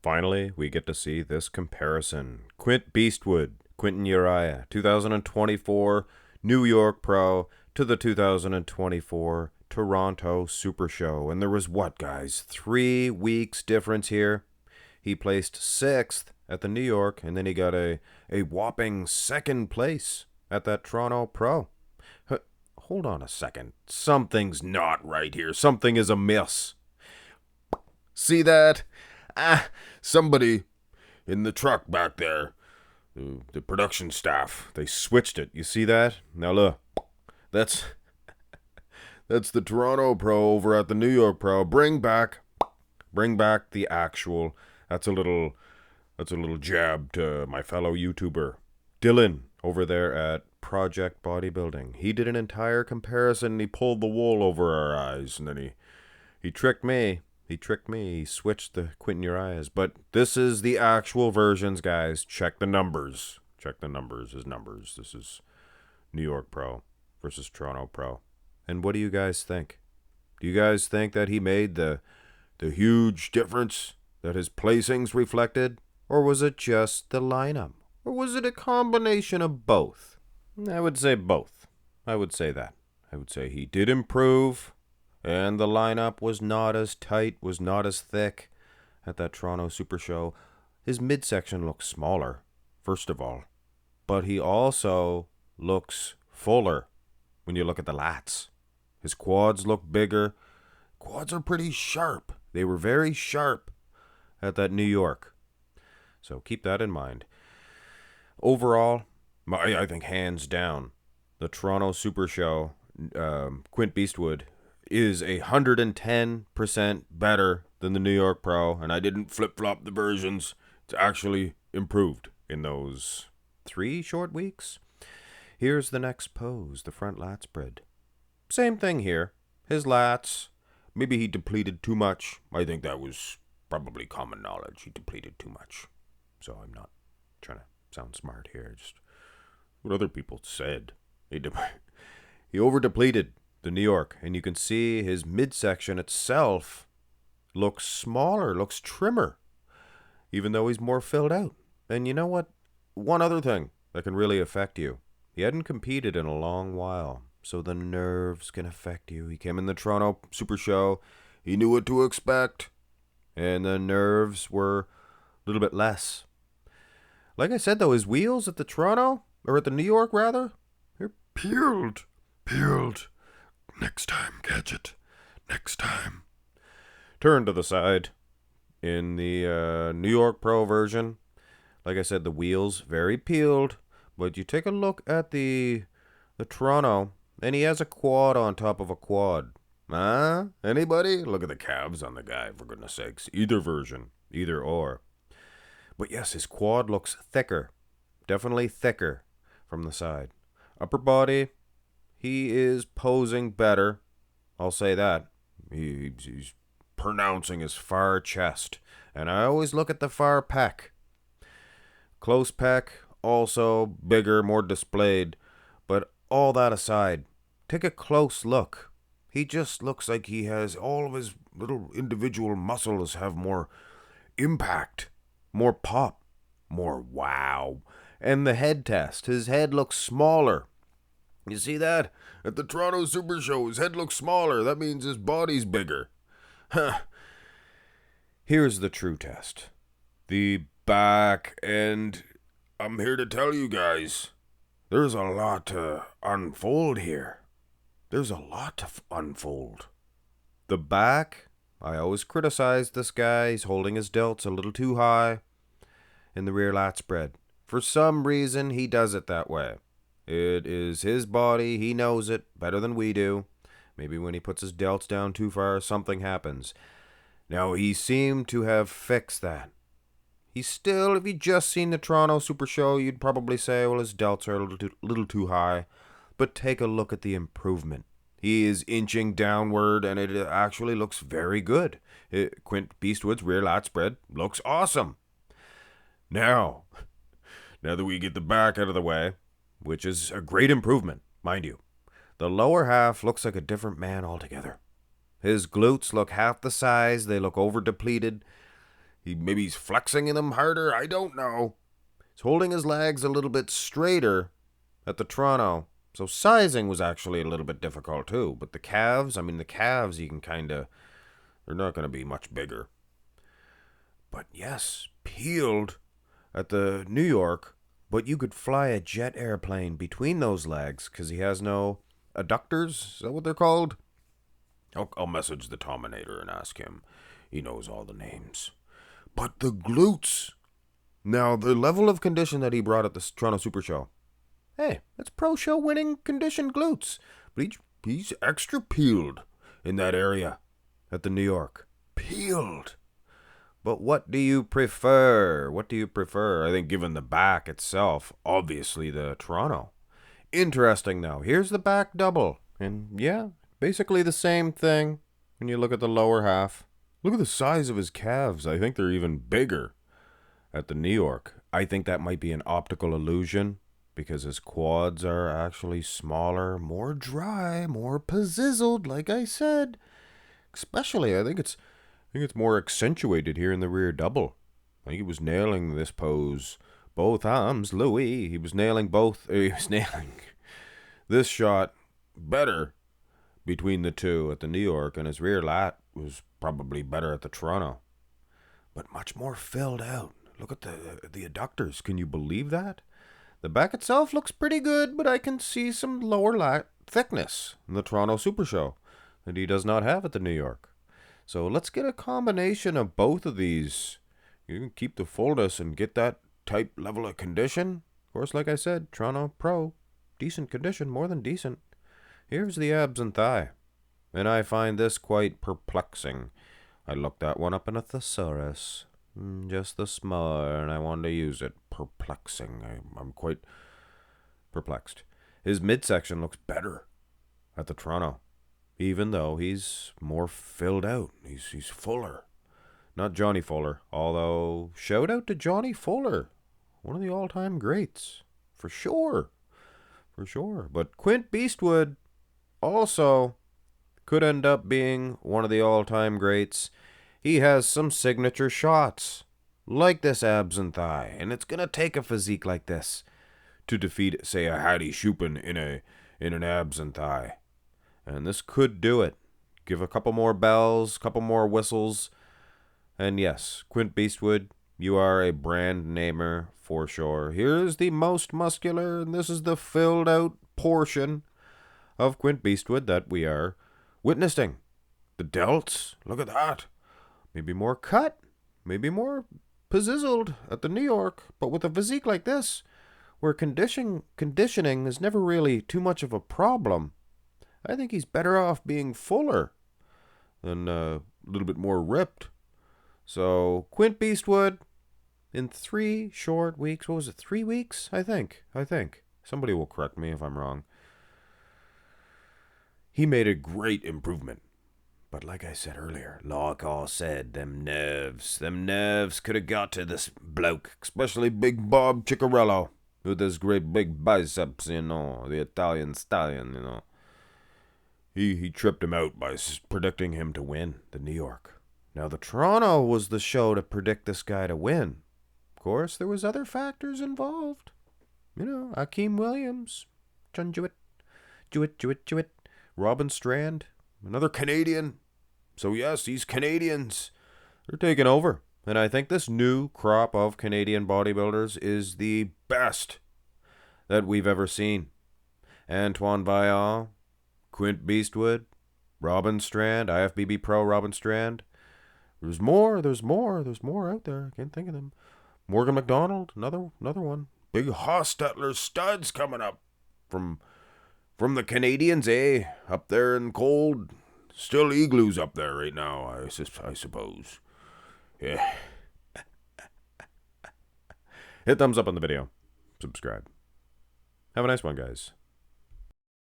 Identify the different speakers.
Speaker 1: Finally, we get to see this comparison. Quint Beastwood, Quentin Uriah, 2024 New York Pro to the 2024 Toronto Supershow. And there was what, guys? 3 weeks difference here. He placed 6th at the New York, and then he got a whopping 2nd place at that Toronto Pro. Hold on a second. Something's not right here. Something is amiss. See that? Somebody in the truck back there, the production staff, they switched it. You see that? Now look, that's the Toronto Pro over at the New York Pro. Bring back the actual. That's a little jab to my fellow YouTuber, Dylan, over there at Project Bodybuilding. He did an entire comparison and he pulled the wool over our eyes, and then he tricked me. He switched the Quentin Uriahs. But this is the actual versions, guys. Check the numbers. His numbers. This is New York Pro versus Toronto Pro. And what do you guys think? Do you guys think that he made the huge difference that his placings reflected? Or was it just the lineup? Or was it a combination of both? I would say both. I would say that. I would say he did improve, and the lineup was not as tight, was not as thick at that Toronto Super Show. His midsection looks smaller, first of all, but he also looks fuller when you look at the lats. His quads look bigger. Quads are pretty sharp. They were very sharp at that New York. So keep that in mind. Overall, I think hands down, the Toronto Super Show, Quint Beastwood, is 110% better than the New York Pro, and I didn't flip-flop the versions. It's actually improved in those 3 short weeks. Here's the next pose, the front lat spread. Same thing here. His lats, maybe he depleted too much. I think that was probably common knowledge. He depleted too much. So I'm not trying to sound smart here. Just what other people said. He over-depleted the New York, and you can see his midsection itself looks smaller, looks trimmer, even though he's more filled out. And you know what? One other thing that can really affect you. He hadn't competed in a long while, so the nerves can affect you. He came in the Toronto Super Show. He knew what to expect, and the nerves were a little bit less. Like I said, though, his wheels at the Toronto, or at the New York, rather, they're peeled. Next time, Gadget. Next time. Turn to the side. In the New York Pro version, like I said, the wheels very peeled. But you take a look at the Toronto, and he has a quad on top of a quad. Huh? Anybody? Look at the calves on the guy, for goodness sakes. Either version. Either or. But yes, his quad looks thicker. Definitely thicker from the side. Upper body, he is posing better. I'll say that. He's pronouncing his far chest. And I always look at the far pec. Close pec, also bigger, more displayed. But all that aside, take a close look. He just looks like he has all of his little individual muscles have more impact, more pop, more wow. And the head test, his head looks smaller. You see that? At the Toronto Super Show, his head looks smaller. That means his body's bigger. Huh. Here's the true test. The back, and I'm here to tell you guys, there's a lot to unfold here. There's a lot to unfold. The back, I always criticize this guy. He's holding his delts a little too high in the rear lat spread. For some reason, he does it that way. It is his body. He knows it better than we do. Maybe when he puts his delts down too far, something happens. Now, he seemed to have fixed that. He's still, if you'd just seen the Toronto Super Show, you'd probably say, well, his delts are a little too high. But take a look at the improvement. He is inching downward, and it actually looks very good. Quint Beastwood's rear lat spread looks awesome. Now that we get the back out of the way, which is a great improvement, mind you, the lower half looks like a different man altogether. His glutes look half the size. They look over-depleted. Maybe he's flexing them harder. I don't know. He's holding his legs a little bit straighter at the Toronto. So sizing was actually a little bit difficult too. But the calves you can kind of, they're not going to be much bigger. But yes, peeled at the New York, but you could fly a jet airplane between those legs because he has no adductors. Is that what they're called? I'll message the Tominator and ask him. He knows all the names. But the glutes. Now, the level of condition that he brought at the Toronto Supershow. Hey, that's pro show winning conditioned glutes. But he's extra peeled in that area at the New York. Peeled. But what do you prefer? I think given the back itself, obviously the Toronto. Interesting now. Here's the back double. And yeah, basically the same thing when you look at the lower half. Look at the size of his calves. I think they're even bigger at the New York. I think that might be an optical illusion because his quads are actually smaller, more dry, more pizzizzled, like I said. Especially, I think it's more accentuated here in the rear double. I think he was nailing this pose. Both arms, Louis. He was nailing this shot better between the two at the New York, and his rear lat was probably better at the Toronto. But much more filled out. Look at the adductors. Can you believe that? The back itself looks pretty good, but I can see some lower lat thickness in the Toronto Supershow that he does not have at the New York. So let's get a combination of both of these. You can keep the fullness and get that type level of condition. Of course, like I said, Toronto Pro, decent condition, more than decent. Here's the abs and thigh. And I find this quite perplexing. I looked that one up in a thesaurus. Just the small, and I wanted to use it. Perplexing. I'm quite perplexed. His midsection looks better at the Toronto, even though he's more filled out. He's fuller. Not Johnny Fuller, although shout out to Johnny Fuller, one of the all-time greats, for sure. But Quint Beastwood also could end up being one of the all-time greats. He has some signature shots, like this abs and thigh, and it's going to take a physique like this to defeat, say, a Hattie Shupin in an abs and thigh. And this could do it. Give a couple more bells, couple more whistles, and yes, Quint Beastwood, you are a brand namer for sure. Here's the most muscular, and this is the filled out portion of Quint Beastwood that we are witnessing. The delts, look at that. Maybe more cut, maybe more pizzizzled at the New York, but with a physique like this, where conditioning is never really too much of a problem, I think he's better off being fuller than a little bit more ripped. So, Quint Beastwood, in 3 short weeks, what was it, 3 weeks? I think. Somebody will correct me if I'm wrong. He made a great improvement. But like I said earlier, like I said, them nerves could have got to this bloke, especially Big Bob Ciccarello, with his great big biceps, the Italian stallion, He tripped him out by predicting him to win the New York. Now, the Toronto was the show to predict this guy to win. Of course, there was other factors involved. Akeem Williams, John Jewett, Robin Strand, another Canadian. So yes, these Canadians, they're taking over. And I think this new crop of Canadian bodybuilders is the best that we've ever seen. Antoine Vaillant, Quint Beastwood, Robin Strand, IFBB Pro Robin Strand. There's more out there. I can't think of them. Morgan McDonald, another one. Big Hostetler studs coming up from the Canadians, up there in cold. Still igloos up there right now, I suppose. Yeah. Hit thumbs up on the video. Subscribe. Have a nice one, guys.